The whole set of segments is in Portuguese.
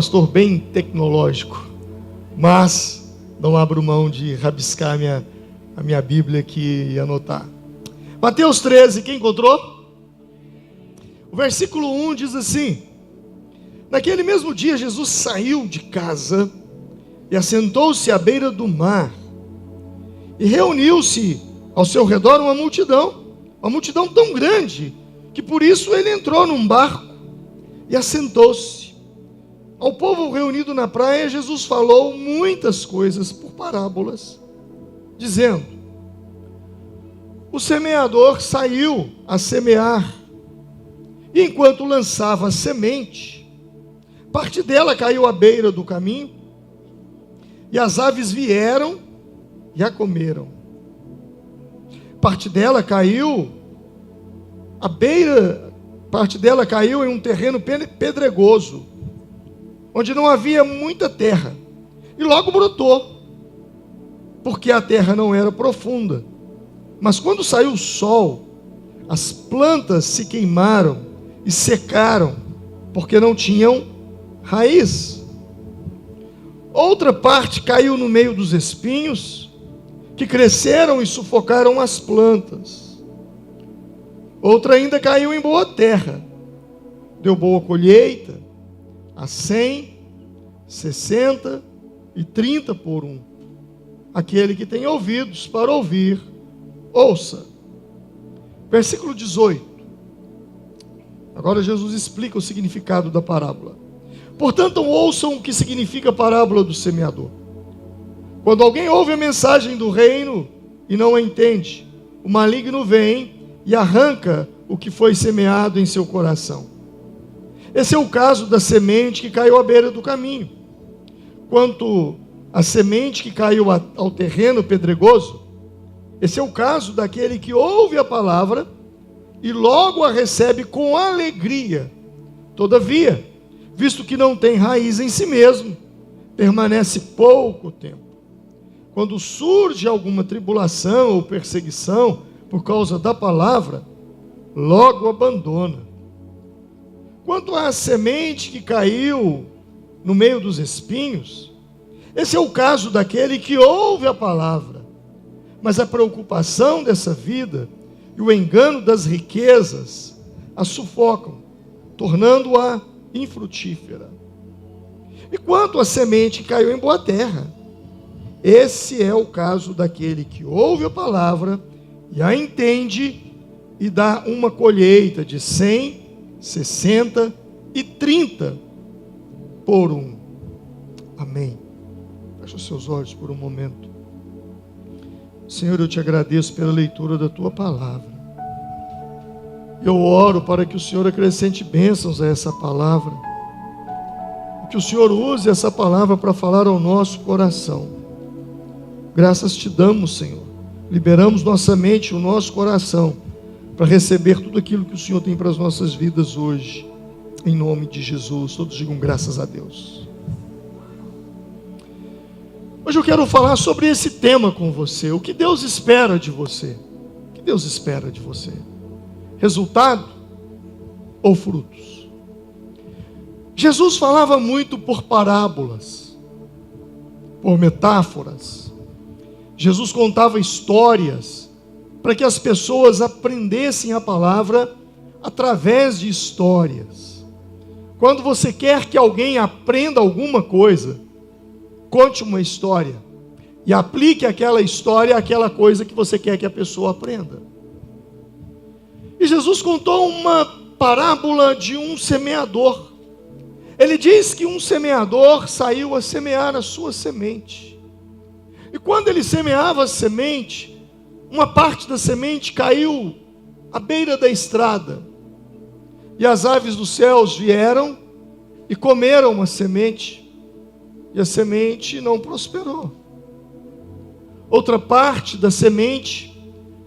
Pastor bem tecnológico, mas não abro mão de rabiscar a minha Bíblia aqui e anotar. Mateus 13, quem encontrou? O versículo 1 diz assim: naquele mesmo dia Jesus saiu de casa e assentou-se à beira do mar, e reuniu-se ao seu redor uma multidão tão grande, que por isso ele entrou num barco e assentou-se. Ao povo reunido na praia, Jesus falou muitas coisas por parábolas, dizendo: o semeador saiu a semear, e enquanto lançava a semente, parte dela caiu à beira do caminho, e as aves vieram e a comeram. Parte dela caiu em um terreno pedregoso, onde não havia muita terra, e logo brotou, porque a terra não era profunda. Mas quando saiu o sol, as plantas se queimaram e secaram, porque não tinham raiz. Outra parte caiu no meio dos espinhos, que cresceram e sufocaram as plantas. Outra ainda caiu em boa terra, deu boa colheita, a 100, 60 e 30 por um. Aquele que tem ouvidos para ouvir, ouça. Versículo 18. Agora Jesus explica o significado da parábola. Portanto, ouçam o que significa a parábola do semeador. Quando alguém ouve a mensagem do reino e não a entende, o maligno vem e arranca o que foi semeado em seu coração. Esse é o caso da semente que caiu à beira do caminho. Quanto à semente que caiu ao terreno pedregoso, esse é o caso daquele que ouve a palavra e logo a recebe com alegria. Todavia, visto que não tem raiz em si mesmo, permanece pouco tempo. Quando surge alguma tribulação ou perseguição por causa da palavra, logo abandona. Quanto à semente que caiu no meio dos espinhos, esse é o caso daquele que ouve a palavra, mas a preocupação dessa vida e o engano das riquezas a sufocam, tornando-a infrutífera. E quanto à semente que caiu em boa terra, esse é o caso daquele que ouve a palavra e a entende e dá uma colheita de 100, 60 e 30 por um. Amém. Feche os seus olhos por um momento. Senhor, eu te agradeço pela leitura da tua palavra. Eu oro para que o Senhor acrescente bênçãos a essa palavra, que o Senhor use essa palavra para falar ao nosso coração. Graças te damos, Senhor. Liberamos nossa mente e o nosso coração para receber tudo aquilo que o Senhor tem para as nossas vidas hoje, em nome de Jesus. Todos digam graças a Deus. Hoje eu quero falar sobre esse tema com você. O que Deus espera de você? O que Deus espera de você? Resultado ou frutos? Jesus falava muito por parábolas, por metáforas. Jesus contava histórias para que as pessoas aprendessem a palavra através de histórias. Quando você quer que alguém aprenda alguma coisa, conte uma história e aplique aquela história àquela coisa que você quer que a pessoa aprenda. E Jesus contou uma parábola de um semeador. Ele diz que um semeador saiu a semear a sua semente. E quando ele semeava a semente, uma parte da semente caiu à beira da estrada. E as aves dos céus vieram e comeram a semente. E a semente não prosperou. Outra parte da semente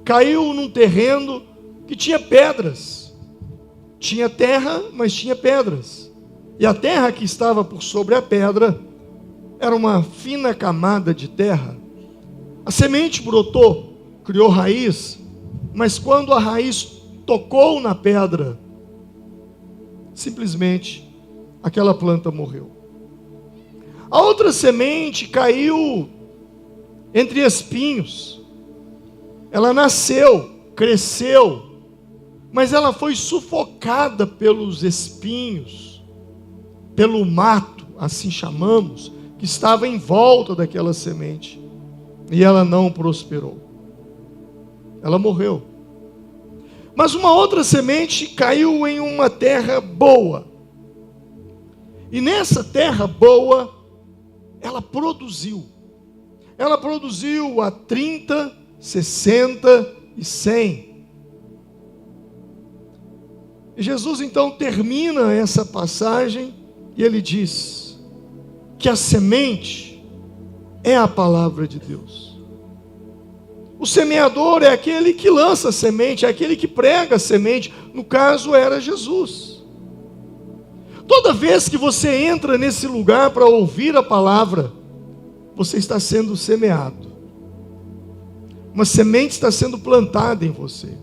caiu num terreno que tinha pedras. Tinha terra, mas tinha pedras. E a terra que estava por sobre a pedra era uma fina camada de terra. A semente brotou, criou raiz, mas quando a raiz tocou na pedra, simplesmente aquela planta morreu. A outra semente caiu entre espinhos. Ela nasceu, cresceu, mas ela foi sufocada pelos espinhos, pelo mato, assim chamamos, que estava em volta daquela semente. E ela não prosperou. Ela morreu. Mas uma outra semente caiu em uma terra boa. E nessa terra boa, ela produziu. Ela produziu a 30, 60 e 100. E Jesus então termina essa passagem e ele diz que a semente é a palavra de Deus. O semeador é aquele que lança a semente, é aquele que prega a semente. No caso era Jesus. Toda vez que você entra nesse lugar para ouvir a palavra, você está sendo semeado. Uma semente está sendo plantada em você.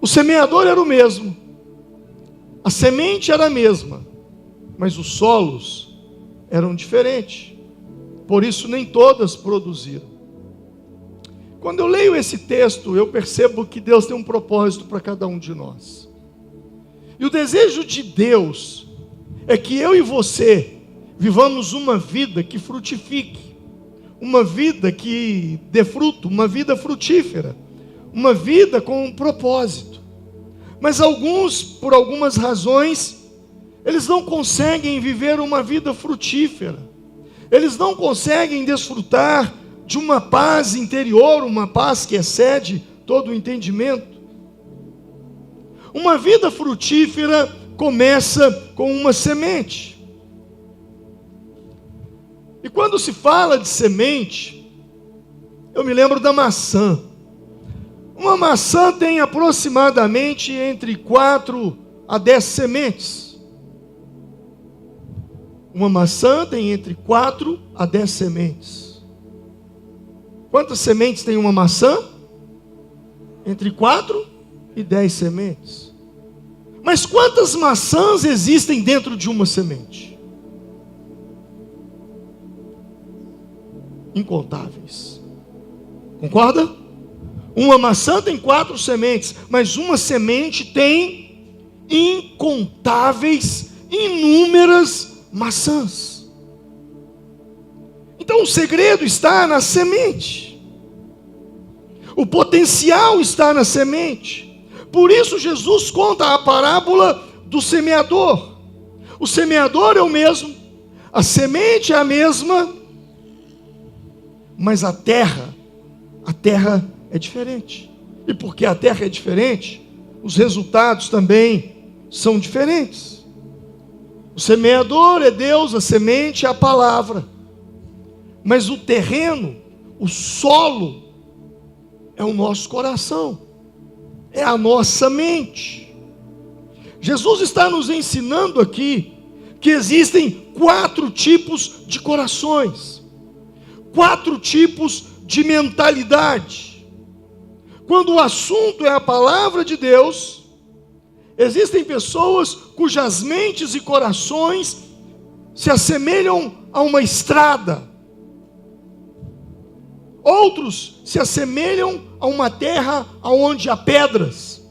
O semeador era o mesmo. A semente era a mesma. Mas os solos eram diferentes. Por isso nem todas produziram. Quando eu leio esse texto, eu percebo que Deus tem um propósito para cada um de nós. E o desejo de Deus é que eu e você vivamos uma vida que frutifique, uma vida que dê fruto, uma vida frutífera, uma vida com um propósito. Mas alguns, por algumas razões, eles não conseguem viver uma vida frutífera. Eles não conseguem desfrutar de uma paz interior, uma paz que excede todo o entendimento. Uma vida frutífera começa com uma semente. E quando se fala de semente, eu me lembro da maçã. Uma maçã tem aproximadamente entre 4 a 10 sementes. Uma maçã tem entre 4 a 10 sementes. Quantas sementes tem uma maçã? Entre 4 e 10 sementes. Mas quantas maçãs existem dentro de uma semente? Incontáveis. Concorda? Uma maçã tem 4 sementes, mas uma semente tem incontáveis, inúmeras maçãs. Então o segredo está na semente. O potencial está na semente. Por isso Jesus conta a parábola do semeador. O semeador é o mesmo, a semente é a mesma, mas a terra é diferente. E porque a terra é diferente, os resultados também são diferentes. O semeador é Deus, a semente é a palavra. Mas o terreno, o solo, é o nosso coração, é a nossa mente. Jesus está nos ensinando aqui que existem 4 tipos de corações, 4 tipos de mentalidade. Quando o assunto é a palavra de Deus, existem pessoas cujas mentes e corações se assemelham a uma estrada. Outros se assemelham a uma terra onde há pedras.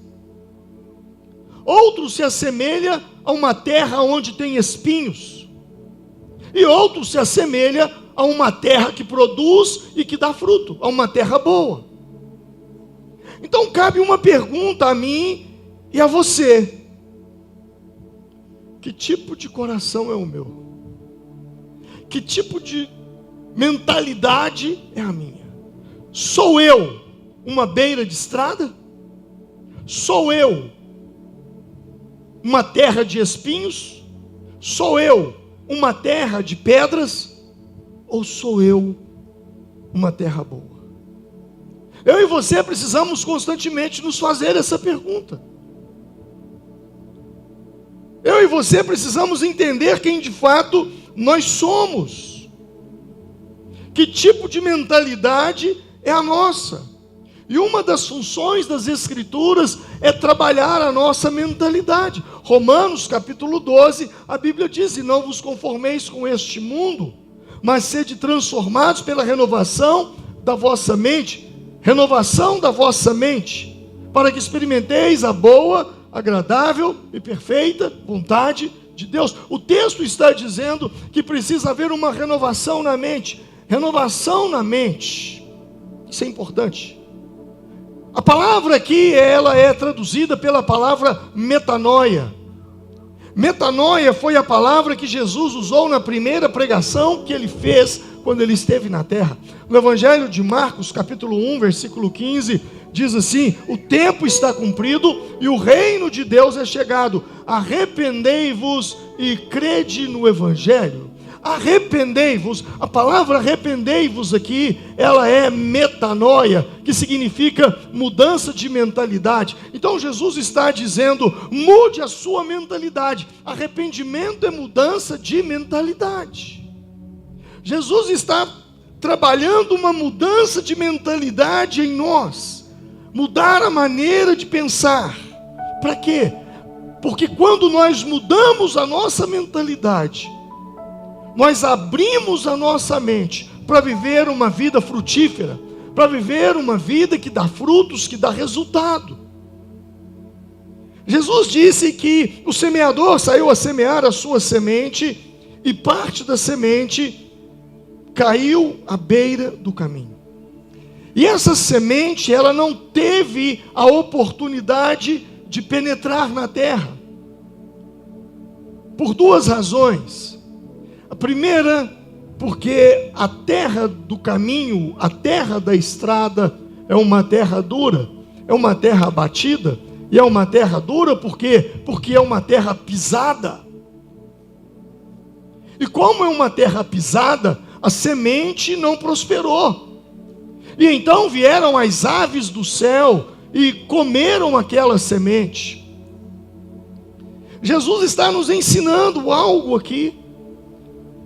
Outros se assemelham a uma terra onde tem espinhos. E outros se assemelham a uma terra que produz e que dá fruto, a uma terra boa. Então cabe uma pergunta a mim e a você: que tipo de coração é o meu? Que tipo de mentalidade é a minha? Sou eu uma beira de estrada? Sou eu uma terra de espinhos? Sou eu uma terra de pedras? Ou sou eu uma terra boa? Eu e você precisamos constantemente nos fazer essa pergunta. Eu e você precisamos entender quem de fato nós somos. Que tipo de mentalidade é a nossa? E uma das funções das Escrituras é trabalhar a nossa mentalidade. Romanos capítulo 12, a Bíblia diz: e não vos conformeis com este mundo, mas sede transformados pela renovação da vossa mente. Renovação da vossa mente, para que experimenteis a boa, agradável e perfeita vontade de Deus. O texto está dizendo que precisa haver uma renovação na mente. Renovação na mente, isso é importante. A palavra aqui, ela é traduzida pela palavra metanoia. Metanoia foi a palavra que Jesus usou na primeira pregação que ele fez quando ele esteve na terra. No Evangelho de Marcos, capítulo 1, versículo 15, diz assim: o tempo está cumprido e o reino de Deus é chegado. Arrependei-vos e crede no Evangelho. Arrependei-vos, a palavra arrependei-vos aqui, ela é metanoia, que significa mudança de mentalidade. Então Jesus está dizendo: mude a sua mentalidade. Arrependimento é mudança de mentalidade. Jesus está trabalhando uma mudança de mentalidade em nós, mudar a maneira de pensar. Para quê? Porque quando nós mudamos a nossa mentalidade, nós abrimos a nossa mente para viver uma vida frutífera, para viver uma vida que dá frutos, que dá resultado. Jesus disse que o semeador saiu a semear a sua semente, e parte da semente caiu à beira do caminho. E essa semente, ela não teve a oportunidade de penetrar na terra, por duas razões. A primeira, porque a terra do caminho, a terra da estrada, é uma terra dura, é uma terra abatida, e é uma terra dura por quê? Porque é uma terra pisada. E como é uma terra pisada, a semente não prosperou. E então vieram as aves do céu e comeram aquela semente. Jesus está nos ensinando algo aqui.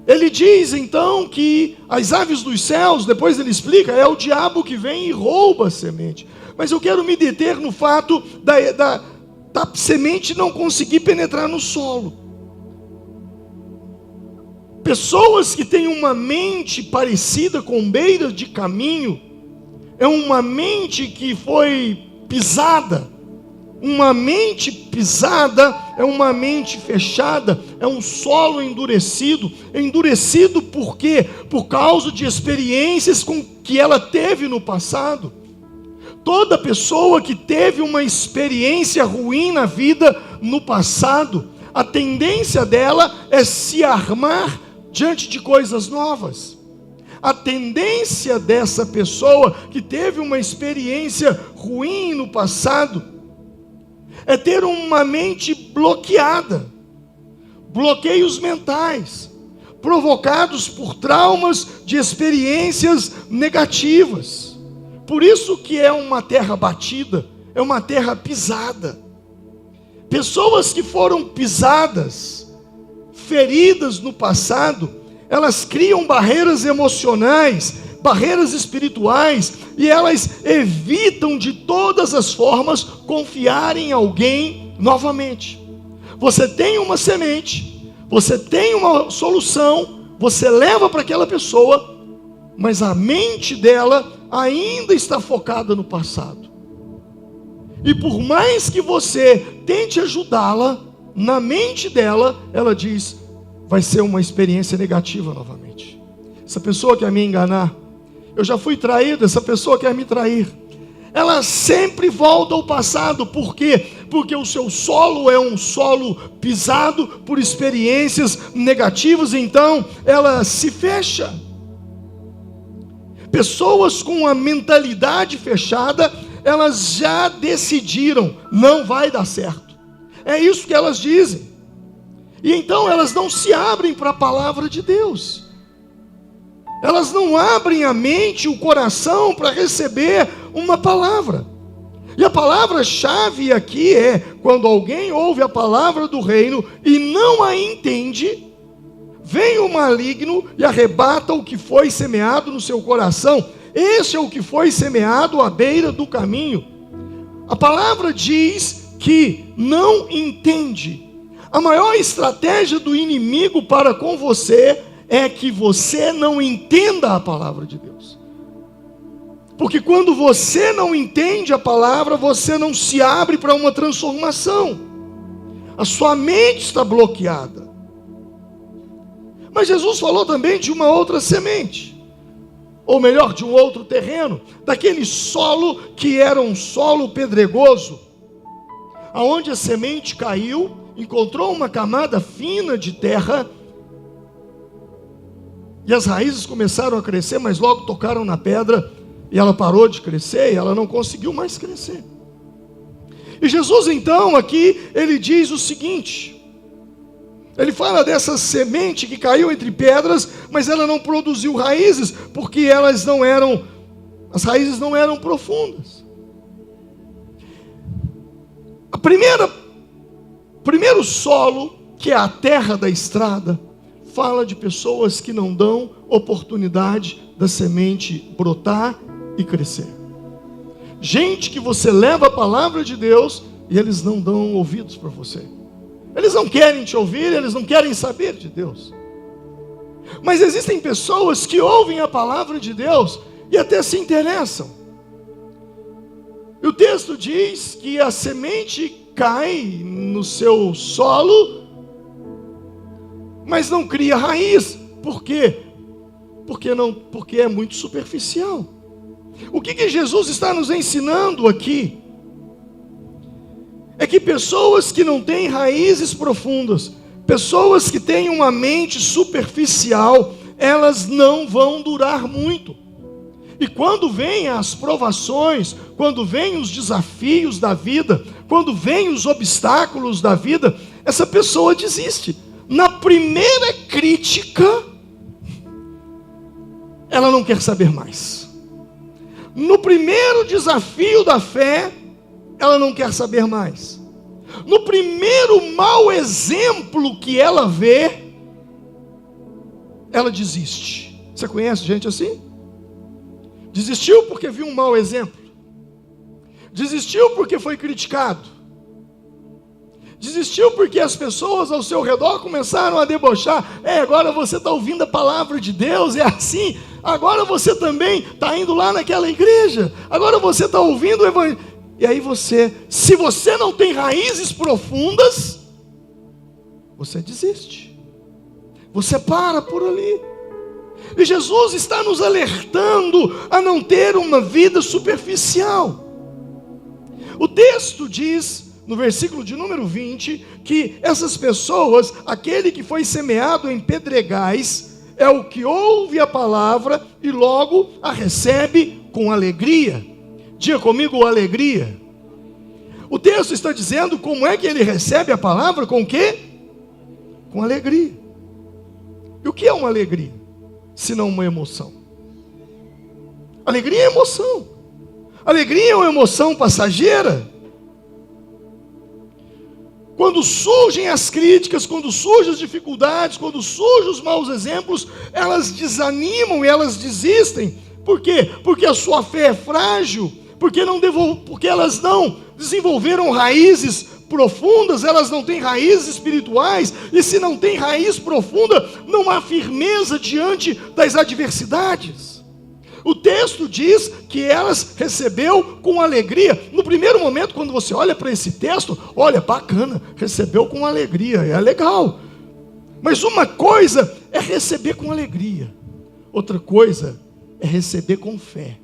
Ele diz então que as aves dos céus, depois ele explica, é o diabo que vem e rouba a semente. Mas eu quero me deter no fato da semente não conseguir penetrar no solo. Pessoas que têm uma mente parecida com beira de caminho, é uma mente que foi pisada. Uma mente pisada é uma mente fechada, é um solo endurecido. Endurecido por quê? Por causa de experiências que ela teve no passado. Toda pessoa que teve uma experiência ruim na vida no passado, a tendência dela é se armar diante de coisas novas. A tendência dessa pessoa que teve uma experiência ruim no passado é ter uma mente bloqueada, bloqueios mentais, provocados por traumas de experiências negativas. Por isso que é uma terra batida, é uma terra pisada. Pessoas que foram pisadas, feridas no passado, elas criam barreiras emocionais, barreiras espirituais, e elas evitam de todas as formas confiar em alguém novamente. Você tem uma semente, você tem uma solução, você leva para aquela pessoa, mas a mente dela ainda está focada no passado. E por mais que você tente ajudá-la, na mente dela, ela diz: vai ser uma experiência negativa novamente. Essa pessoa quer me enganar. Eu já fui traído, essa pessoa quer me trair. Ela sempre volta ao passado. Por quê? Porque o seu solo é um solo pisado por experiências negativas, então ela se fecha. Pessoas com a mentalidade fechada, elas já decidiram: não vai dar certo. É isso que elas dizem. E então elas não se abrem para a palavra de Deus. Elas não abrem a mente, o coração para receber uma palavra. E a palavra-chave aqui é: quando alguém ouve a palavra do reino e não a entende, vem o maligno e arrebata o que foi semeado no seu coração. Esse é o que foi semeado à beira do caminho. A palavra diz que não entende. A maior estratégia do inimigo para com você é que você não entenda a palavra de Deus. Porque quando você não entende a palavra, você não se abre para uma transformação. A sua mente está bloqueada. Mas Jesus falou também de uma outra semente, ou melhor, de um outro terreno, daquele solo que era um solo pedregoso, aonde a semente caiu, encontrou uma camada fina de terra, e as raízes começaram a crescer, mas logo tocaram na pedra, e ela parou de crescer, e ela não conseguiu mais crescer. E Jesus então aqui, ele diz o seguinte, ele fala dessa semente que caiu entre pedras, mas ela não produziu raízes, porque as raízes não eram profundas. Primeiro solo, que é a terra da estrada, fala de pessoas que não dão oportunidade da semente brotar e crescer. Gente que você leva a palavra de Deus e eles não dão ouvidos para você. Eles não querem te ouvir, eles não querem saber de Deus. Mas existem pessoas que ouvem a palavra de Deus e até se interessam. E o texto diz que a semente cai no seu solo, mas não cria raiz. Por quê? Porque é muito superficial. O que Jesus está nos ensinando aqui? É que pessoas que não têm raízes profundas, pessoas que têm uma mente superficial, elas não vão durar muito. E quando vêm as provações, quando vêm os desafios da vida, quando vêm os obstáculos da vida, essa pessoa desiste. Na primeira crítica, ela não quer saber mais. No primeiro desafio da fé, ela não quer saber mais. No primeiro mau exemplo que ela vê, ela desiste. Você conhece gente assim? Desistiu porque viu um mau exemplo. Desistiu porque foi criticado. Desistiu porque as pessoas ao seu redor começaram a debochar. Agora você está ouvindo a palavra de Deus, é assim. Agora você também está indo lá naquela igreja. Agora você está ouvindo o evangelho. E aí se você não tem raízes profundas, você desiste. Você para por ali. E Jesus está nos alertando a não ter uma vida superficial. O texto diz, no versículo de número 20, que essas pessoas, aquele que foi semeado em pedregais, é o que ouve a palavra e logo a recebe com alegria. Diga comigo, alegria. O texto está dizendo como é que ele recebe a palavra, com o quê? Com alegria. E o que é uma alegria, se não uma emoção? Alegria é emoção. Alegria é uma emoção passageira. Quando surgem as críticas, quando surgem as dificuldades, quando surgem os maus exemplos, elas desanimam e elas desistem. Por quê? Porque a sua fé é frágil, porque elas não desenvolveram raízes profundas, elas não têm raízes espirituais, e se não tem raiz profunda, não há firmeza diante das adversidades. O texto diz que elas recebeu com alegria. No primeiro momento, quando você olha para esse texto, olha, bacana, recebeu com alegria, é legal. Mas uma coisa é receber com alegria, outra coisa é receber com fé.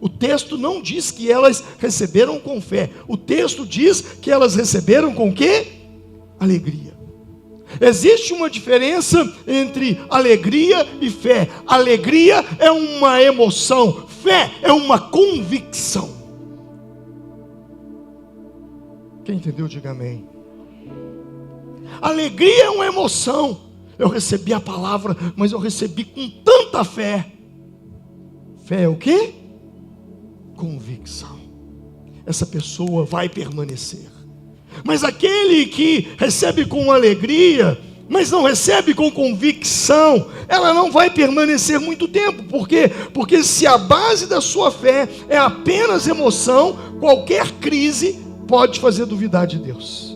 O texto não diz que elas receberam com fé. O texto diz que elas receberam com quê? Alegria. Existe uma diferença entre alegria e fé. Alegria é uma emoção, fé é uma convicção. Quem entendeu, diga amém. Alegria é uma emoção. Eu recebi a palavra, mas eu recebi com tanta fé. Fé é o quê? Convicção. Essa pessoa vai permanecer. Mas aquele que recebe com alegria, mas não recebe com convicção, ela não vai permanecer muito tempo. Por quê? Porque se a base da sua fé é apenas emoção, qualquer crise pode fazer duvidar de Deus.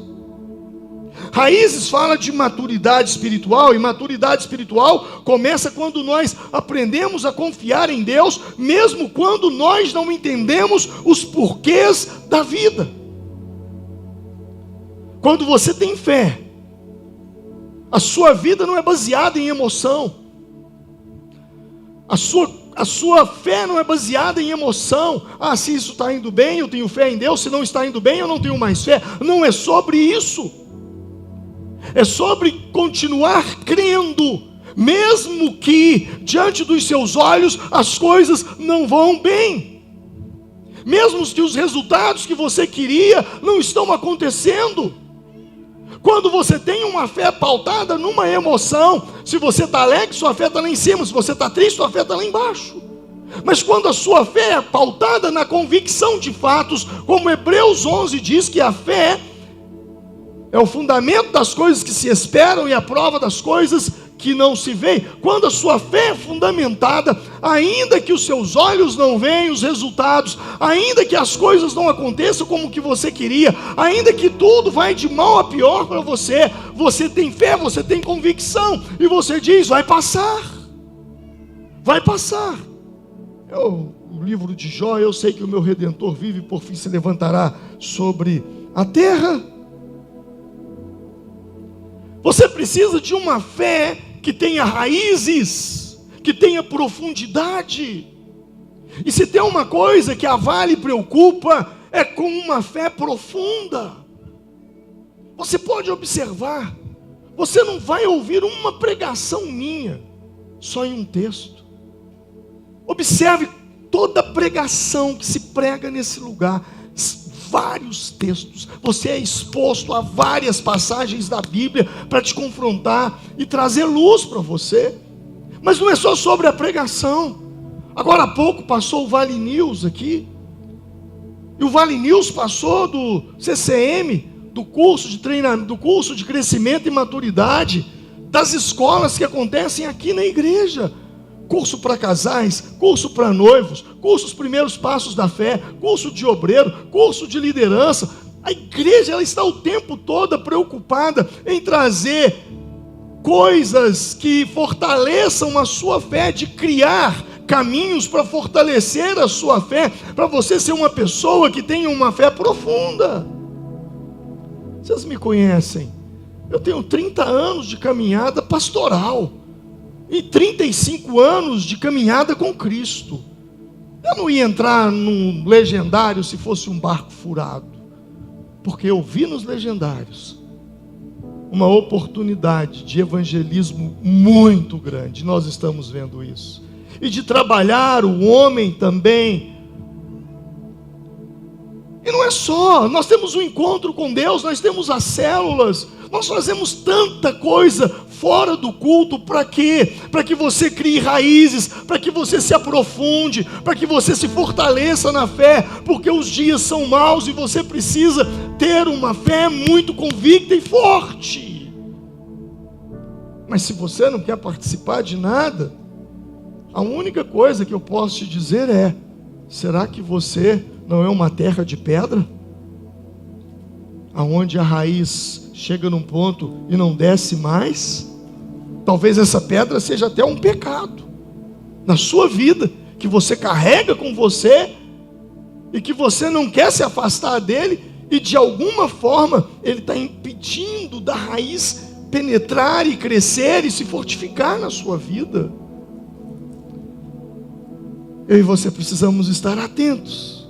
Raízes fala de maturidade espiritual, e maturidade espiritual começa quando nós aprendemos a confiar em Deus, mesmo quando nós não entendemos os porquês da vida. Quando você tem fé, a sua vida não é baseada em emoção. A sua fé não é baseada em emoção. Se isso está indo bem, eu tenho fé em Deus. Se não está indo bem, eu não tenho mais fé. Não é sobre isso. É sobre continuar crendo, mesmo que diante dos seus olhos as coisas não vão bem. Mesmo que os resultados que você queria não estão acontecendo. Quando você tem uma fé pautada numa emoção, se você está alegre, sua fé está lá em cima. Se você está triste, sua fé está lá embaixo. Mas quando a sua fé é pautada na convicção de fatos, como Hebreus 11 diz que a fé é o fundamento das coisas que se esperam e a prova das coisas que não se veem. Quando a sua fé é fundamentada, ainda que os seus olhos não veem os resultados, ainda que as coisas não aconteçam como que você queria, ainda que tudo vai de mal a pior para você, você tem fé, você tem convicção, e você diz, vai passar. Vai passar. O livro de Jó, eu sei que o meu Redentor vive e por fim se levantará sobre a terra. Você precisa de uma fé que tenha raízes, que tenha profundidade. E se tem uma coisa que a Vale preocupa, é com uma fé profunda. Você pode observar, você não vai ouvir uma pregação minha só em um texto. Observe toda pregação que se prega nesse lugar, vários textos, você é exposto a várias passagens da Bíblia para te confrontar e trazer luz para você. Mas não é só sobre a pregação. Agora há pouco passou o Vale News aqui, e o Vale News passou do CCM, do curso de treinamento, do curso de crescimento e maturidade, das escolas que acontecem aqui na igreja. Curso para casais, curso para noivos, cursos primeiros passos da fé, curso de obreiro, curso de liderança. A igreja ela está o tempo todo preocupada em trazer coisas que fortaleçam a sua fé, de criar caminhos para fortalecer a sua fé, para você ser uma pessoa que tenha uma fé profunda. Vocês me conhecem, eu tenho 30 anos de caminhada pastoral e 35 anos de caminhada com Cristo. Eu não ia entrar num legendário se fosse um barco furado, porque eu vi nos legendários uma oportunidade de evangelismo muito grande. Nós estamos vendo isso, e de trabalhar o homem também. E não é só, nós temos um encontro com Deus, nós temos as células, nós fazemos tanta coisa fora do culto. Para quê? Para que você crie raízes, para que você se aprofunde, para que você se fortaleça na fé, porque os dias são maus e você precisa ter uma fé muito convicta e forte. Mas se você não quer participar de nada, a única coisa que eu posso te dizer é: será que você não é uma terra de pedra? Aonde a raiz chega num ponto e não desce mais? Talvez essa pedra seja até um pecado na sua vida, que você carrega com você, e que você não quer se afastar dele, e de alguma forma ele está impedindo da raiz penetrar e crescer e se fortificar na sua vida. Eu e você precisamos estar atentos,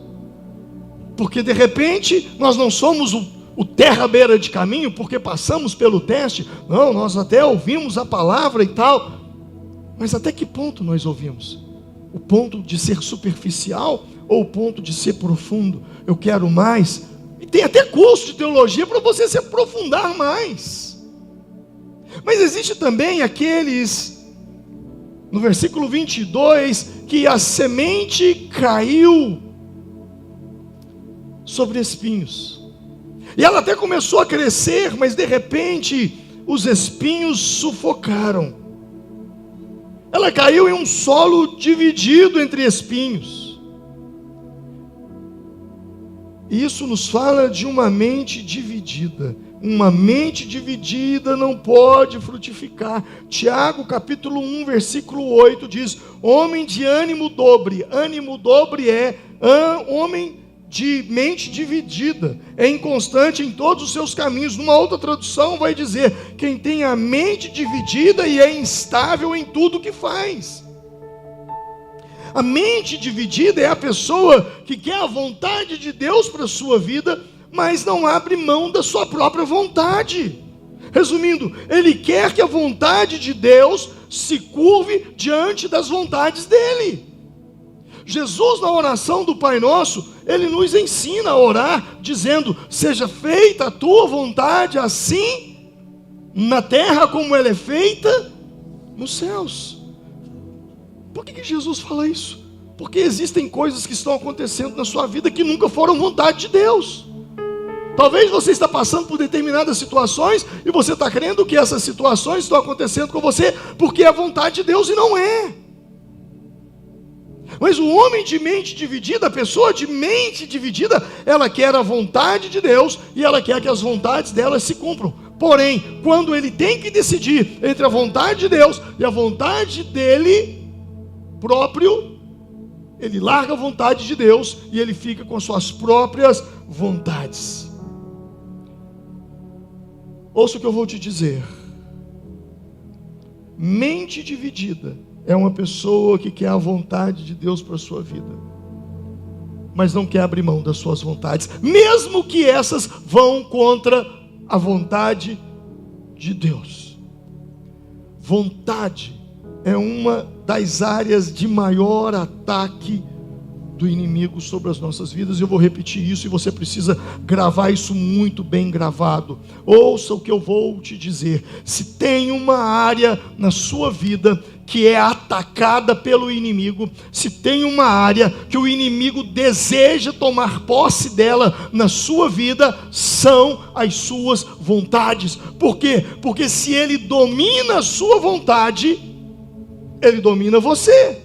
porque de repente nós não somos o terra beira de caminho porque passamos pelo teste. Não, nós até ouvimos a palavra e tal, mas até que ponto nós ouvimos? O ponto de ser superficial ou o ponto de ser profundo? Eu quero mais. E tem até curso de teologia para você se aprofundar mais. Mas existe também aqueles, no versículo 22, que a semente caiu sobre espinhos, e ela até começou a crescer, mas de repente os espinhos sufocaram. Ela caiu em um solo dividido entre espinhos. Isso nos fala de uma mente dividida. Uma mente dividida não pode frutificar. Tiago capítulo 1, versículo 8 diz: homem de ânimo dobre. Ânimo dobre é homem de mente dividida, é inconstante em todos os seus caminhos. Numa outra tradução vai dizer: quem tem a mente dividida e é instável em tudo que faz. A mente dividida é a pessoa que quer a vontade de Deus para a sua vida, mas não abre mão da sua própria vontade. Resumindo, ele quer que a vontade de Deus se curve diante das vontades dele. Jesus, na oração do Pai Nosso, ele nos ensina a orar, dizendo: seja feita a tua vontade, assim na terra como ela é feita nos céus. Por que Jesus fala isso? Porque existem coisas que estão acontecendo na sua vida que nunca foram vontade de Deus. Talvez você está passando por determinadas situações e você está crendo que essas situações estão acontecendo com você porque é a vontade de Deus, e não é. Mas o homem de mente dividida, a pessoa de mente dividida, ela quer a vontade de Deus e ela quer que as vontades dela se cumpram. Porém, quando ele tem que decidir entre a vontade de Deus e a vontade dele próprio, ele larga a vontade de Deus e ele fica com suas próprias vontades. Ouça o que eu vou te dizer. Mente dividida é uma pessoa que quer a vontade de Deus para a sua vida, mas não quer abrir mão das suas vontades, mesmo que essas vão contra a vontade de Deus. Vontade é uma das áreas de maior ataque do inimigo sobre as nossas vidas. Eu vou repetir isso e você precisa gravar isso muito bem gravado. Ouça o que eu vou te dizer. Se tem uma área na sua vida que é atacada pelo inimigo, se tem uma área que o inimigo deseja tomar posse dela na sua vida, são as suas vontades. Por quê? Porque se ele domina a sua vontade, ele domina você.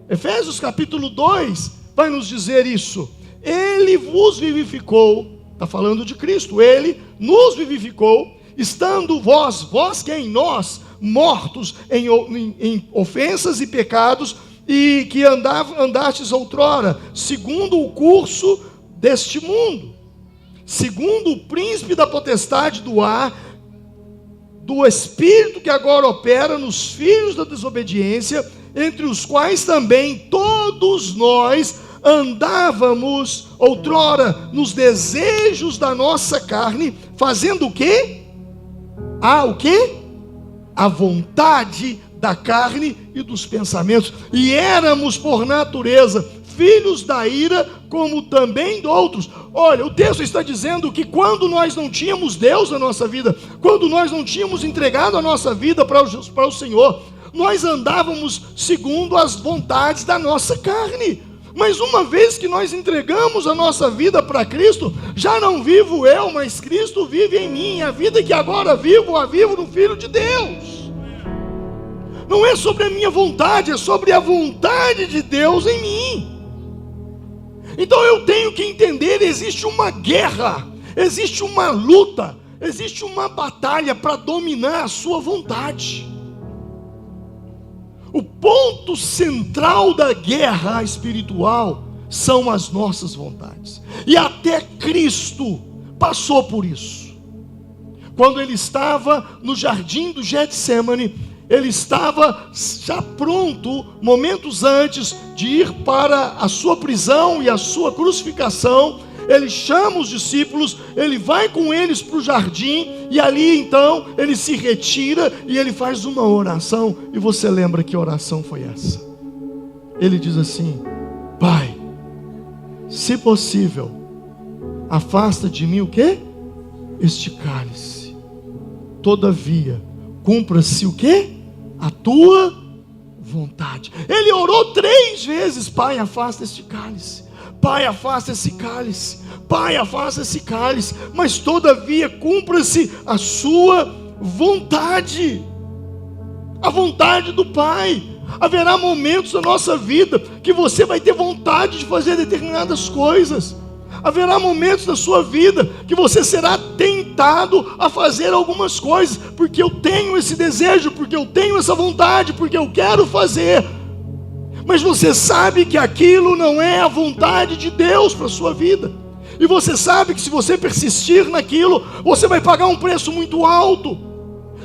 Efésios capítulo 2 vai nos dizer isso. Ele vos vivificou, está falando de Cristo, ele nos vivificou, estando vós quem? Nós, mortos em ofensas e pecados, e que andastes outrora, segundo o curso deste mundo, segundo o príncipe da potestade do ar, do espírito que agora opera nos filhos da desobediência, entre os quais também todos nós andávamos outrora nos desejos da nossa carne, fazendo o quê? O quê? A vontade da carne e dos pensamentos, e éramos por natureza filhos da ira, como também de outros. Olha, o texto está dizendo que quando nós não tínhamos Deus na nossa vida, quando nós não tínhamos entregado a nossa vida para o Senhor, nós andávamos segundo as vontades da nossa carne. Mas uma vez que nós entregamos a nossa vida para Cristo, já não vivo eu, mas Cristo vive em mim. A vida que agora vivo, a vivo no Filho de Deus. Não é sobre a minha vontade, é sobre a vontade de Deus em mim. Então eu tenho que entender, existe uma guerra, existe uma luta, existe uma batalha para dominar a sua vontade. O ponto central da guerra espiritual são as nossas vontades. E até Cristo passou por isso. Quando ele estava no jardim do Getsemane, ele estava já pronto, momentos antes de ir para a sua prisão e a sua crucificação. Ele chama os discípulos, ele vai com eles para o jardim, e ali então ele se retira e ele faz uma oração. E você lembra que oração foi essa? Ele diz assim: Pai, se possível, afasta de mim o quê? Este cálice. Todavia, cumpra-se o quê? A tua vontade. Ele orou 3 vezes: Pai, afasta este cálice. Pai, afasta esse cálice. Pai, afasta esse cálice. Mas todavia cumpra-se a sua vontade, a vontade do Pai. Haverá momentos na nossa vida que você vai ter vontade de fazer determinadas coisas. Haverá momentos na sua vida que você será tentado a fazer algumas coisas, porque eu tenho esse desejo, porque eu tenho essa vontade, porque eu quero fazer. Mas você sabe que aquilo não é a vontade de Deus para a sua vida. E você sabe que se você persistir naquilo, você vai pagar um preço muito alto.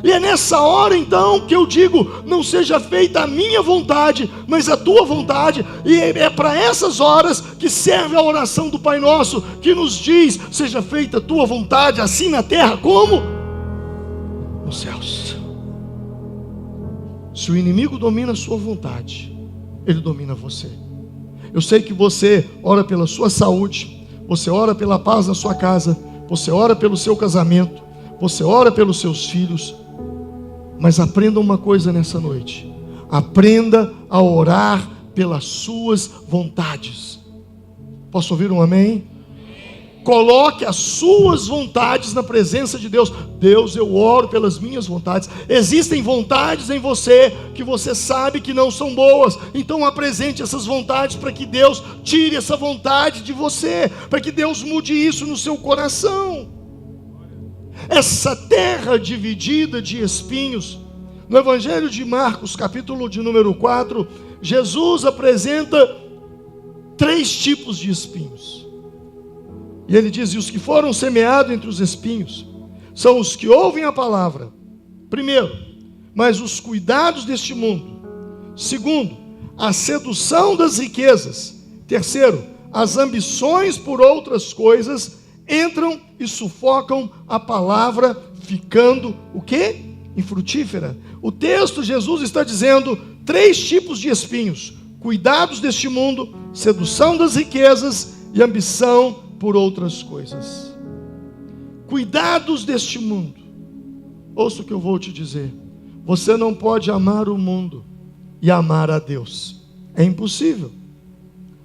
E é nessa hora então que eu digo: não seja feita a minha vontade, mas a tua vontade. E é para essas horas que serve a oração do Pai Nosso, que nos diz: seja feita a tua vontade, assim na terra como nos céus. Se o inimigo domina a sua vontade, ele domina você. Eu sei que você ora pela sua saúde, você ora pela paz na sua casa, você ora pelo seu casamento, você ora pelos seus filhos. Mas aprenda uma coisa nessa noite: aprenda a orar pelas suas vontades. Posso ouvir um amém? Coloque as suas vontades na presença de Deus. Deus, eu oro pelas minhas vontades. Existem vontades em você que você sabe que não são boas. Então apresente essas vontades para que Deus tire essa vontade de você, para que Deus mude isso no seu coração. Essa terra dividida de espinhos. No Evangelho de Marcos, capítulo de número 4, Jesus apresenta 3 tipos de espinhos. E ele diz: e os que foram semeados entre os espinhos são os que ouvem a palavra. Primeiro, mas os cuidados deste mundo. Segundo, a sedução das riquezas. Terceiro, as ambições por outras coisas entram e sufocam a palavra, ficando o quê? Infrutífera. O texto, Jesus está dizendo 3 tipos de espinhos: cuidados deste mundo, sedução das riquezas e ambição por outras coisas. Cuidados deste mundo. Ouça o que eu vou te dizer: você não pode amar o mundo e amar a Deus. É impossível.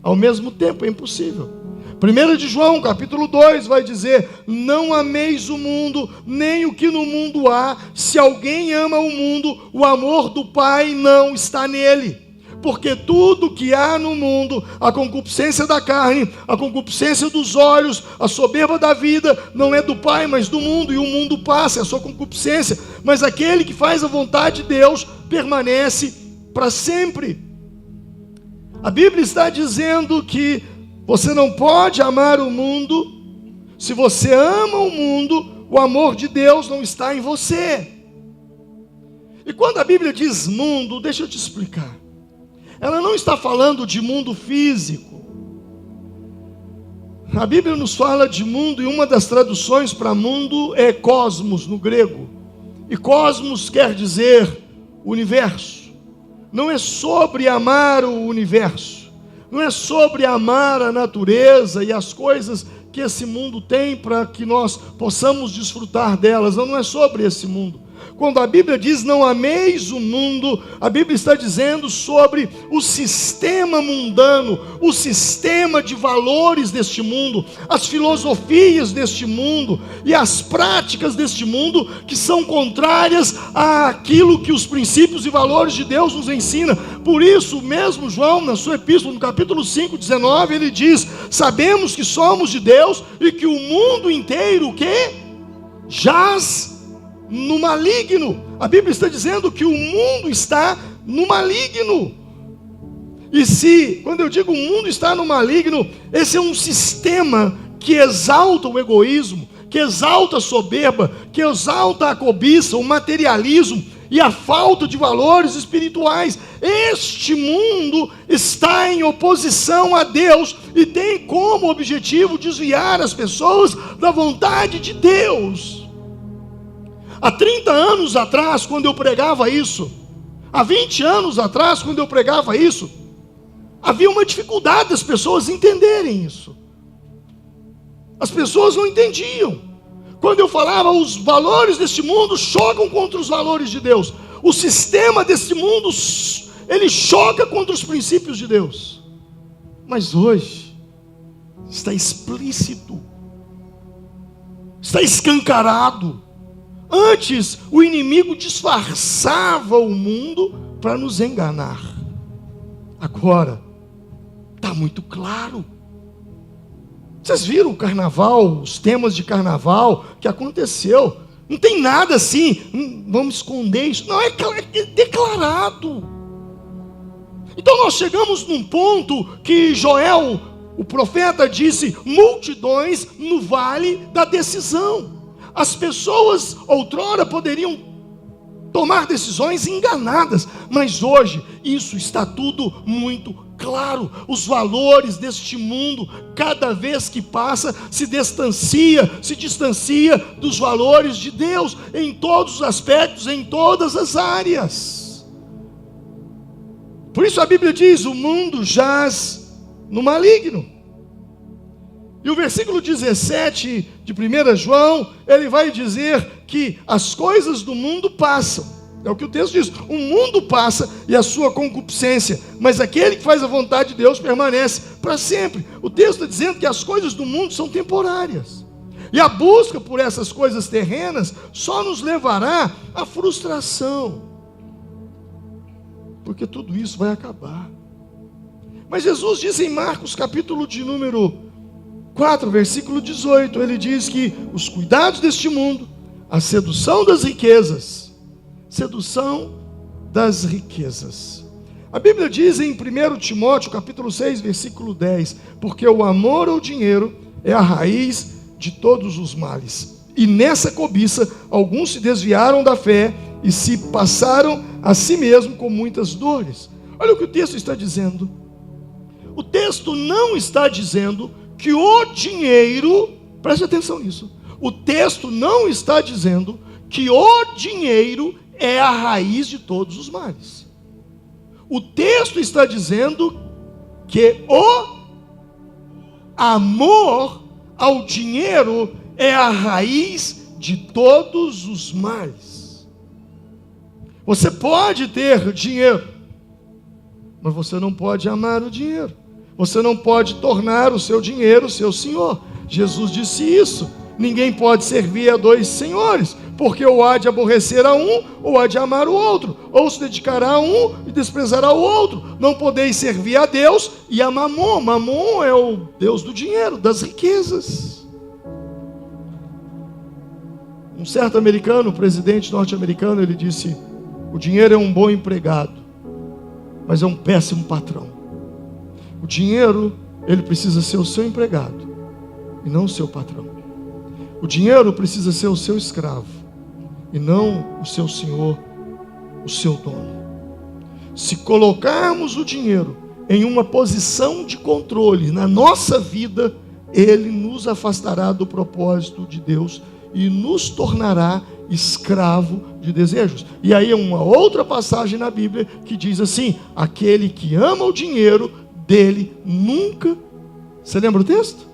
Ao mesmo tempo é impossível. 1 de João, capítulo 2, vai dizer: não ameis o mundo, nem o que no mundo há. Se alguém ama o mundo, o amor do Pai não está nele. Porque tudo que há no mundo, a concupiscência da carne, a concupiscência dos olhos, a soberba da vida, não é do Pai, mas do mundo. E o mundo passa, é a sua concupiscência. Mas aquele que faz a vontade de Deus permanece para sempre. A Bíblia está dizendo que você não pode amar o mundo. Se você ama o mundo, o amor de Deus não está em você. E quando a Bíblia diz mundo, deixa eu te explicar. Ela não está falando de mundo físico. A Bíblia nos fala de mundo, e uma das traduções para mundo é cosmos, no grego. E cosmos quer dizer universo. Não é sobre amar o universo. Não é sobre amar a natureza e as coisas que esse mundo tem para que nós possamos desfrutar delas. Não é sobre esse mundo. Quando a Bíblia diz não ameis o mundo, a Bíblia está dizendo sobre o sistema mundano, o sistema de valores deste mundo, as filosofias deste mundo e as práticas deste mundo que são contrárias àquilo que os princípios e valores de Deus nos ensina. Por isso mesmo João, na sua epístola, no capítulo 5, 19, ele diz: sabemos que somos de Deus e que o mundo inteiro, o quê? Jaz no maligno. A Bíblia está dizendo que o mundo está no maligno. E se, quando eu digo o mundo está no maligno, esse é um sistema que exalta o egoísmo, que exalta a soberba, que exalta a cobiça, o materialismo e a falta de valores espirituais. Este mundo está em oposição a Deus e tem como objetivo desviar as pessoas da vontade de Deus. Há 30 anos atrás, quando eu pregava isso, há 20 anos atrás, quando eu pregava isso, havia uma dificuldade das pessoas entenderem isso. As pessoas não entendiam. Quando eu falava, os valores deste mundo chocam contra os valores de Deus. O sistema deste mundo, ele choca contra os princípios de Deus. Mas hoje, está explícito, está escancarado. Antes, o inimigo disfarçava o mundo para nos enganar. Agora, está muito claro. Vocês viram o carnaval, os temas de carnaval que aconteceu? Não tem nada assim, vamos esconder isso. Não, é declarado. Então nós chegamos num ponto que Joel, o profeta, disse: multidões no vale da decisão. As pessoas outrora poderiam tomar decisões enganadas, mas hoje isso está tudo muito claro. Os valores deste mundo, cada vez que passa, se distancia dos valores de Deus, em todos os aspectos, em todas as áreas. Por isso a Bíblia diz: o mundo jaz no maligno. E o versículo 17 de 1 João, ele vai dizer que as coisas do mundo passam. É o que o texto diz: o mundo passa e a sua concupiscência, mas aquele que faz a vontade de Deus permanece para sempre. O texto está dizendo que as coisas do mundo são temporárias. E a busca por essas coisas terrenas só nos levará à frustração. Porque tudo isso vai acabar. Mas Jesus diz em Marcos, capítulo de número 4, versículo 18, ele diz que os cuidados deste mundo, a sedução das riquezas, a Bíblia diz em 1 Timóteo, capítulo 6, versículo 10, porque o amor ao dinheiro é a raiz de todos os males, e nessa cobiça alguns se desviaram da fé e se passaram a si mesmo com muitas dores. Olha o que o texto está dizendo. O texto não está dizendo que o dinheiro, preste atenção nisso, o texto não está dizendo que o dinheiro é a raiz de todos os males. O texto está dizendo que o amor ao dinheiro é a raiz de todos os males. Você pode ter dinheiro, mas você não pode amar o dinheiro. Você não pode tornar o seu dinheiro o seu senhor. Jesus disse isso. Ninguém pode servir a dois senhores, porque ou há de aborrecer a um, ou há de amar o outro, ou se dedicará a um e desprezará o outro. Não podeis servir a Deus e a Mamon. Mamon é o Deus do dinheiro, das riquezas. Um certo americano, presidente norte-americano, ele disse: o dinheiro é um bom empregado, mas é um péssimo patrão. O dinheiro, ele precisa ser o seu empregado e não o seu patrão. O dinheiro precisa ser o seu escravo e não o seu senhor, o seu dono. Se colocarmos o dinheiro em uma posição de controle na nossa vida, ele nos afastará do propósito de Deus e nos tornará escravo de desejos. E aí uma outra passagem na Bíblia que diz assim: aquele que ama o dinheiro, dele nunca, você lembra o texto?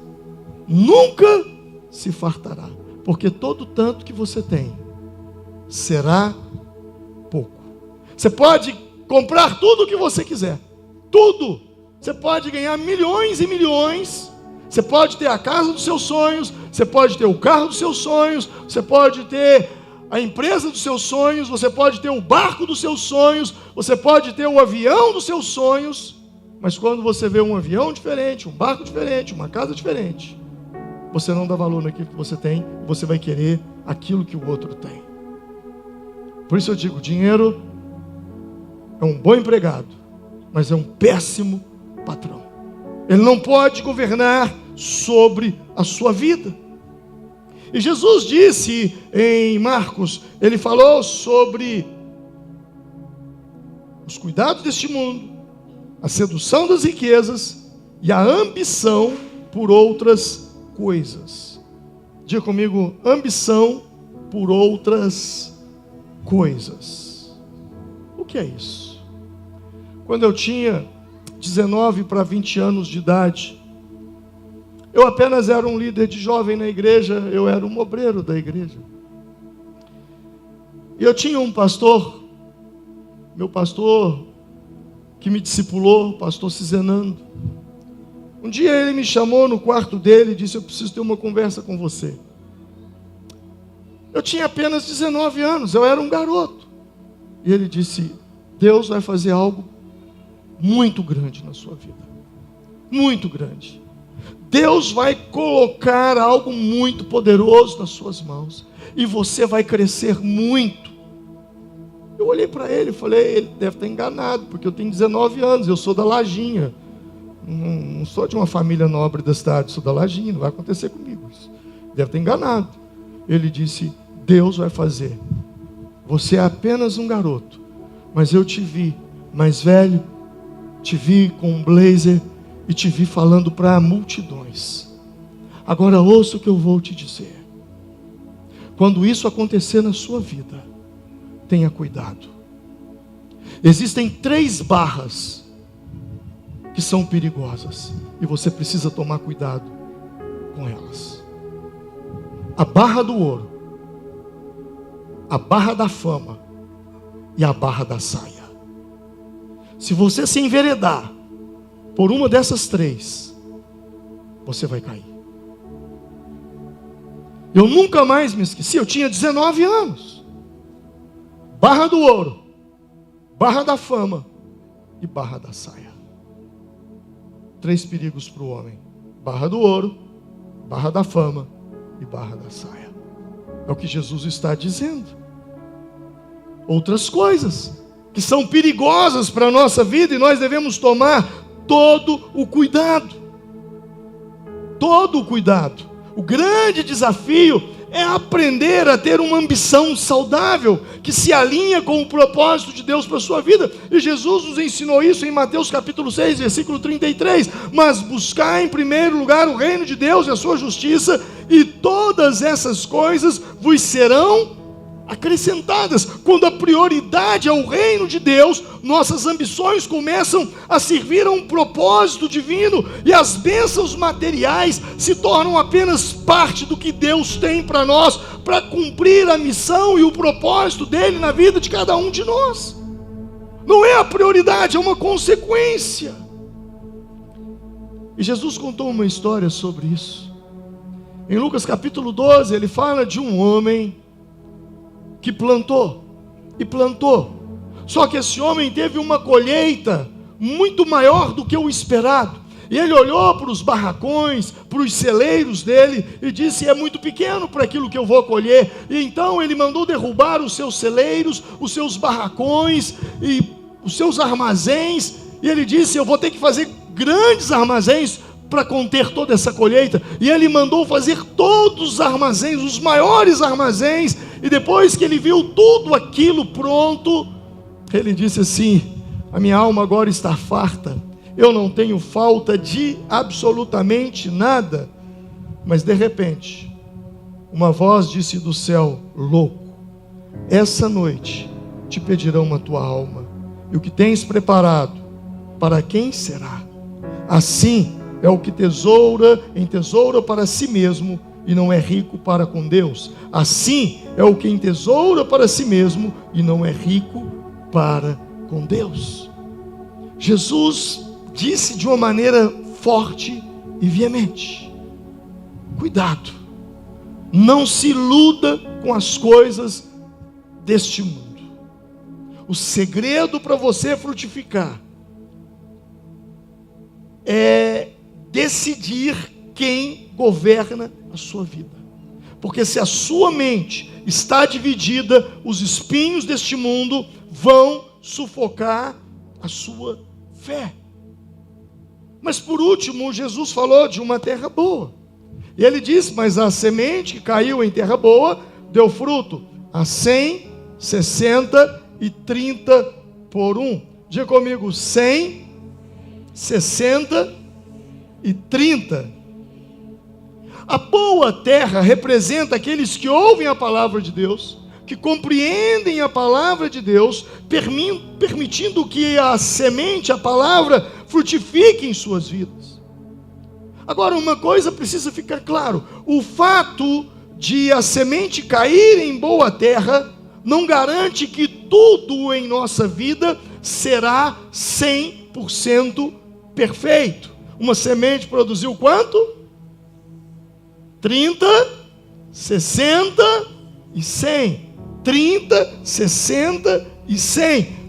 Nunca se fartará, porque todo tanto que você tem será pouco. Você pode comprar tudo o que você quiser, tudo. Você pode ganhar milhões e milhões, você pode ter a casa dos seus sonhos, você pode ter o carro dos seus sonhos, você pode ter a empresa dos seus sonhos, você pode ter o barco dos seus sonhos, você pode ter o avião dos seus sonhos. Mas quando você vê um avião diferente, um barco diferente, uma casa diferente, você não dá valor naquilo que você tem, você vai querer aquilo que o outro tem. Por isso eu digo, dinheiro é um bom empregado, mas é um péssimo patrão. Ele não pode governar sobre a sua vida. E Jesus disse em Marcos, ele falou sobre os cuidados deste mundo, a sedução das riquezas e a ambição por outras coisas. Diga comigo: ambição por outras coisas. O que é isso? Quando eu tinha 19 para 20 anos de idade, eu apenas era um líder de jovem na igreja, eu era um obreiro da igreja. E eu tinha um pastor, meu pastor, que me discipulou, o pastor Cizenando. Um dia ele me chamou no quarto dele e disse: eu preciso ter uma conversa com você. Eu tinha apenas 19 anos, eu era um garoto. E ele disse: Deus vai fazer algo muito grande na sua vida. Muito grande. Deus vai colocar algo muito poderoso nas suas mãos. E você vai crescer muito. Eu olhei para ele e falei: ele deve estar enganado, porque eu tenho 19 anos, eu sou da Lajinha. Não sou de uma família nobre da cidade, sou da Lajinha, não vai acontecer comigo isso. Deve estar enganado. Ele disse: Deus vai fazer. Você é apenas um garoto, mas eu te vi mais velho, te vi com um blazer e te vi falando para multidões. Agora ouça o que eu vou te dizer. Quando isso acontecer na sua vida, tenha cuidado. Existem 3 barras que são perigosas e você precisa tomar cuidado com elas. A barra do ouro, a barra da fama e a barra da saia. Se você se enveredar por uma dessas 3, você vai cair. Eu nunca mais me esqueci, eu tinha 19 anos. Barra do ouro, barra da fama e barra da saia. 3 perigos para o homem: barra do ouro, barra da fama e barra da saia. É o que Jesus está dizendo. Outras coisas que são perigosas para a nossa vida e nós devemos tomar todo o cuidado. Todo o cuidado. O grande desafio é aprender a ter uma ambição saudável, que se alinha com o propósito de Deus para a sua vida. E Jesus nos ensinou isso em Mateus capítulo 6, versículo 33. Mas buscar em primeiro lugar o reino de Deus e a sua justiça, e todas essas coisas vos serão acrescentadas. Quando a prioridade é o reino de Deus, nossas ambições começam a servir a um propósito divino, e as bênçãos materiais se tornam apenas parte do que Deus tem para nós, para cumprir a missão e o propósito dele na vida de cada um de nós. Não é a prioridade, é uma consequência. E Jesus contou uma história sobre isso. Em Lucas capítulo 12, ele fala de um homem que plantou e plantou. Só que esse homem teve uma colheita muito maior do que o esperado. E ele olhou para os barracões, para os celeiros dele e disse: é muito pequeno para aquilo que eu vou colher. E então ele mandou derrubar os seus celeiros, os seus barracões e os seus armazéns. E ele disse: eu vou ter que fazer grandes armazéns para conter toda essa colheita. E ele mandou fazer todos os armazéns, os maiores armazéns. E depois que ele viu tudo aquilo pronto, ele disse assim: a minha alma agora está farta, eu não tenho falta de absolutamente nada. Mas de repente, uma voz disse do céu: louco, essa noite te pedirão a tua alma, e o que tens preparado, para quem será? Assim é o que entesoura para si mesmo e não é rico para com Deus. Assim é o que entesoura para si mesmo e não é rico para com Deus. Jesus disse de uma maneira forte e veemente: cuidado, não se iluda com as coisas deste mundo. O segredo para você frutificar é decidir quem governa a sua vida. Porque se a sua mente está dividida, os espinhos deste mundo vão sufocar a sua fé. Mas por último, Jesus falou de uma terra boa. E ele diz: mas a semente que caiu em terra boa deu fruto a 100, 60 e 30 por 1. Diga comigo: 100, 60 e 30. A boa terra representa aqueles que ouvem a palavra de Deus, que compreendem a palavra de Deus, permitindo que a semente, a palavra, frutifique em suas vidas. Agora, uma coisa precisa ficar claro: o fato de a semente cair em boa terra não garante que tudo em nossa vida será 100% perfeito. Uma semente produziu quanto? 30, 60 e 100. 30, 60 e 100.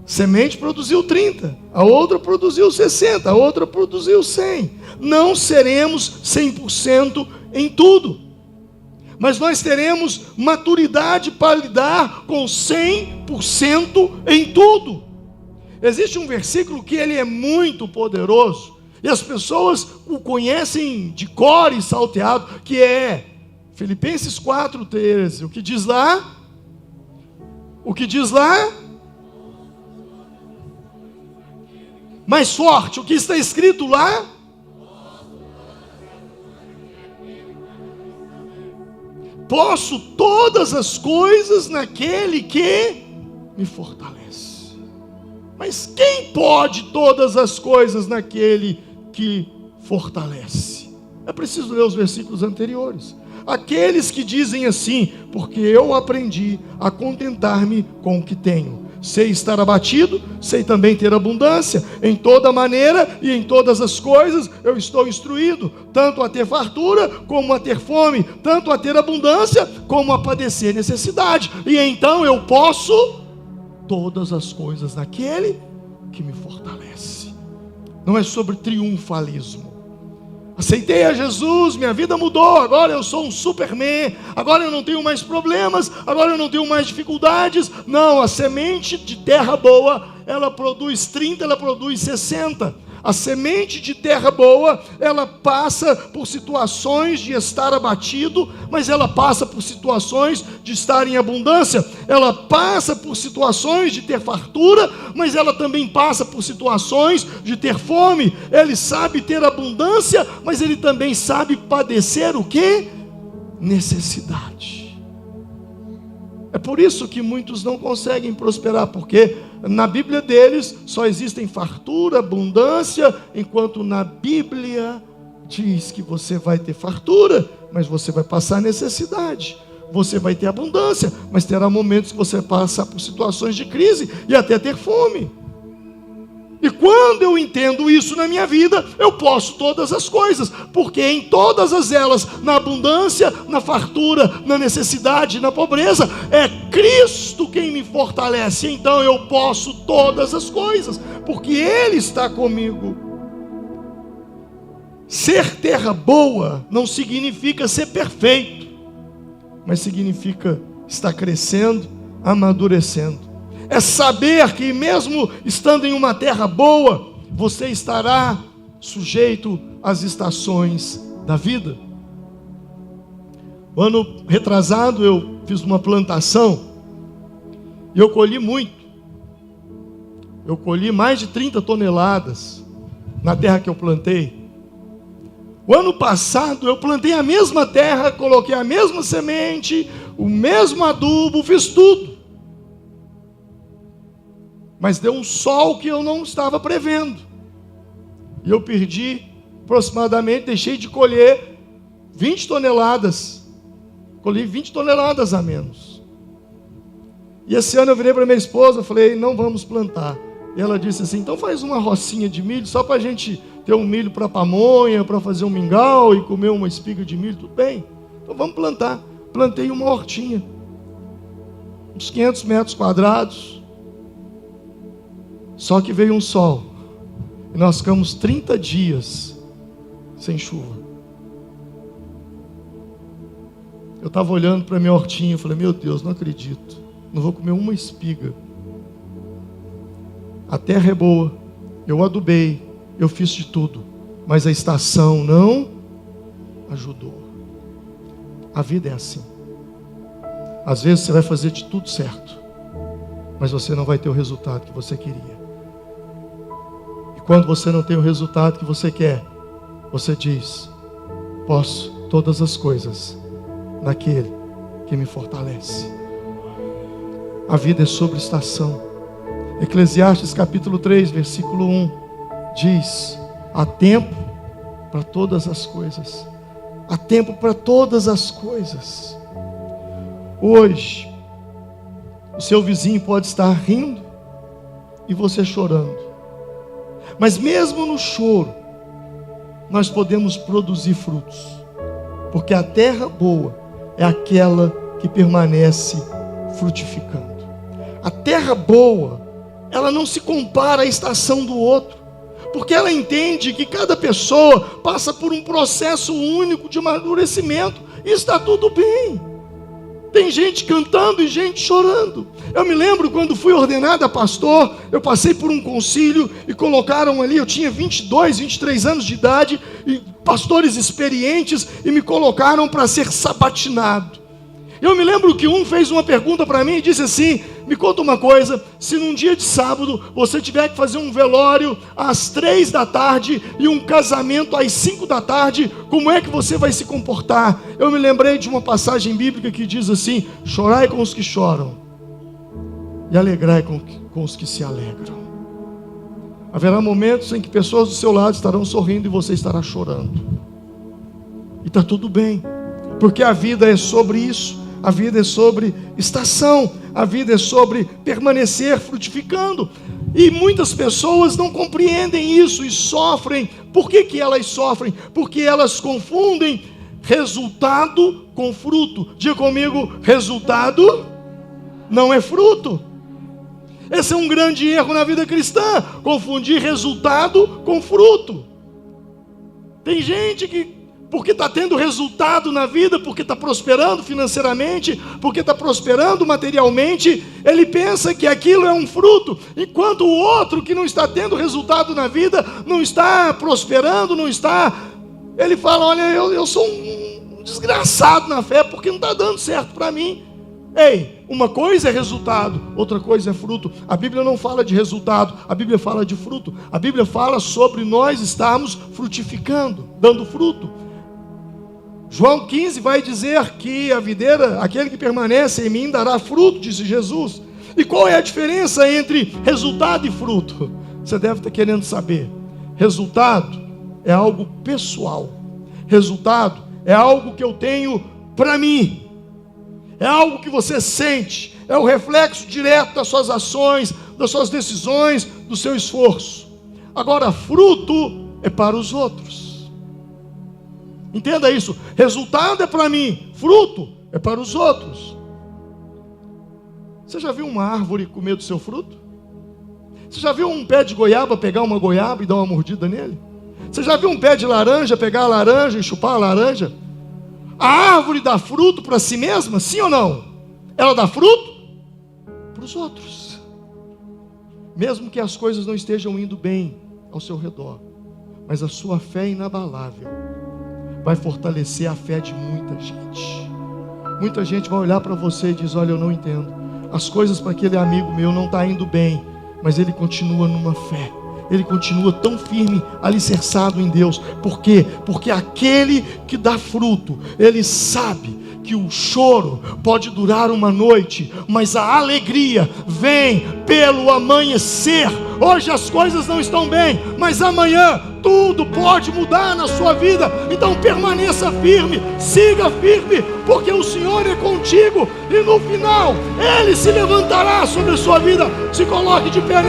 Semente produziu 30, a outra produziu 60, a outra produziu 100. Não seremos 100% em tudo, mas nós teremos maturidade para lidar com 100% em tudo. Existe um versículo que ele é muito poderoso, e as pessoas o conhecem de cor e salteado, que é Filipenses 4:13. O que diz lá? O que diz lá? Mais forte, o que está escrito lá? Posso todas as coisas naquele que me fortalece. Mas quem pode todas as coisas naquele que fortalece? É preciso ler os versículos anteriores. Aqueles que dizem assim: porque eu aprendi a contentar-me com o que tenho. Sei estar abatido, sei também ter abundância. Em toda maneira e em todas as coisas eu estou instruído, tanto a ter fartura como a ter fome, tanto a ter abundância como a padecer necessidade. E então eu posso todas as coisas naquele que me fortalece. Não é sobre triunfalismo. Aceitei a Jesus, minha vida mudou, agora eu sou um Superman, agora eu não tenho mais problemas, agora eu não tenho mais dificuldades. Não, a semente de terra boa, ela produz 30, ela produz 60. A semente de terra boa, ela passa por situações de estar abatido, mas ela passa por situações de estar em abundância. Ela passa por situações de ter fartura, mas ela também passa por situações de ter fome. Ele sabe ter abundância, mas ele também sabe padecer o quê? Necessidade. É por isso que muitos não conseguem prosperar, porque na Bíblia deles só existem fartura, abundância, enquanto na Bíblia diz que você vai ter fartura, mas você vai passar necessidade. Você vai ter abundância, mas terá momentos que você passa por situações de crise e até ter fome. E quando eu entendo isso na minha vida, eu posso todas as coisas, porque em todas elas, na abundância, na fartura, na necessidade, na pobreza, é Cristo quem me fortalece. Então eu posso todas as coisas, porque Ele está comigo. Ser terra boa não significa ser perfeito, mas significa estar crescendo, amadurecendo. É saber que mesmo estando em uma terra boa, você estará sujeito às estações da vida. O ano retrasado eu fiz uma plantação e eu colhi muito. Eu colhi mais de 30 toneladas na terra que eu plantei. O ano passado eu plantei a mesma terra, coloquei a mesma semente, o mesmo adubo, fiz tudo. Mas deu um sol que eu não estava prevendo. E eu perdi aproximadamente, deixei de colher 20 toneladas. Colhi 20 toneladas a menos. E esse ano eu virei para minha esposa e falei: não vamos plantar. E ela disse assim: então faz uma rocinha de milho, só para a gente ter um milho para pamonha, para fazer um mingau e comer uma espiga de milho. Tudo bem, então vamos plantar. Plantei uma hortinha, uns 500 metros quadrados. Só que veio um sol, e nós ficamos 30 dias sem chuva. Eu estava olhando para a minha hortinha e falei: meu Deus, não acredito, não vou comer uma espiga. A terra é boa, eu adubei, eu fiz de tudo, mas a estação não ajudou. A vida é assim. Às vezes você vai fazer de tudo certo, mas você não vai ter o resultado que você queria. Quando você não tem o resultado que você quer, você diz: posso todas as coisas naquele que me fortalece. A vida é sobre estação. Eclesiastes capítulo 3, versículo 1 diz: há tempo para todas as coisas. Há tempo para todas as coisas. Hoje, o seu vizinho pode estar rindo e você chorando. Mas mesmo no choro, nós podemos produzir frutos. Porque a terra boa é aquela que permanece frutificando. A terra boa, ela não se compara à estação do outro, porque ela entende que cada pessoa passa por um processo único de amadurecimento, e está tudo bem. Tem gente cantando e gente chorando. Eu me lembro quando fui ordenado a pastor, eu passei por um concílio e colocaram ali, eu tinha 22, 23 anos de idade, e pastores experientes, e me colocaram para ser sabatinado. Eu me lembro que um fez uma pergunta para mim e disse assim: me conta uma coisa, se num dia de sábado você tiver que fazer um velório às 3 da tarde e um casamento às 5 da tarde, como é que você vai se comportar? Eu me lembrei de uma passagem bíblica que diz assim: chorai com os que choram e alegrai com os que se alegram. Haverá momentos em que pessoas do seu lado estarão sorrindo e você estará chorando, e está tudo bem, porque a vida é sobre isso. A vida é sobre estação, a vida é sobre permanecer frutificando. E muitas pessoas não compreendem isso e sofrem. Por que elas sofrem? Porque elas confundem resultado com fruto. Diga comigo: resultado não é fruto. Esse é um grande erro na vida cristã, confundir resultado com fruto. Tem gente que, porque está tendo resultado na vida, porque está prosperando financeiramente, porque está prosperando materialmente, ele pensa que aquilo é um fruto, enquanto o outro que não está tendo resultado na vida, não está prosperando, não está, ele fala: olha, eu sou um desgraçado na fé, porque não está dando certo para mim. Ei, uma coisa é resultado, outra coisa é fruto. A Bíblia não fala de resultado, a Bíblia fala de fruto. A Bíblia fala sobre nós estarmos frutificando, dando fruto. João 15 vai dizer que a videira, aquele que permanece em mim dará fruto, disse Jesus. E qual é a diferença entre resultado e fruto? Você deve estar querendo saber. Resultado é algo pessoal. Resultado é algo que eu tenho para mim. É algo que você sente. É o reflexo direto das suas ações, das suas decisões, do seu esforço. Agora, fruto é para os outros. Entenda isso: resultado é para mim, fruto é para os outros. Você já viu uma árvore comer do seu fruto? Você já viu um pé de goiaba pegar uma goiaba e dar uma mordida nele? Você já viu um pé de laranja pegar a laranja e chupar a laranja? A árvore dá fruto para si mesma, sim ou não? Ela dá fruto para os outros, mesmo que as coisas não estejam indo bem ao seu redor, mas a sua fé é inabalável, vai fortalecer a fé de muita gente. Muita gente vai olhar para você e diz: olha, eu não entendo, as coisas para aquele amigo meu não estão indo bem, mas ele continua numa fé, ele continua tão firme, alicerçado em Deus. Por quê? Porque aquele que dá fruto, ele sabe que o choro pode durar uma noite, mas a alegria vem pelo amanhecer. Hoje as coisas não estão bem, mas amanhã tudo pode mudar na sua vida. Então permaneça firme, siga firme, porque o Senhor é contigo, e no final Ele se levantará sobre a sua vida. Se coloque de pé.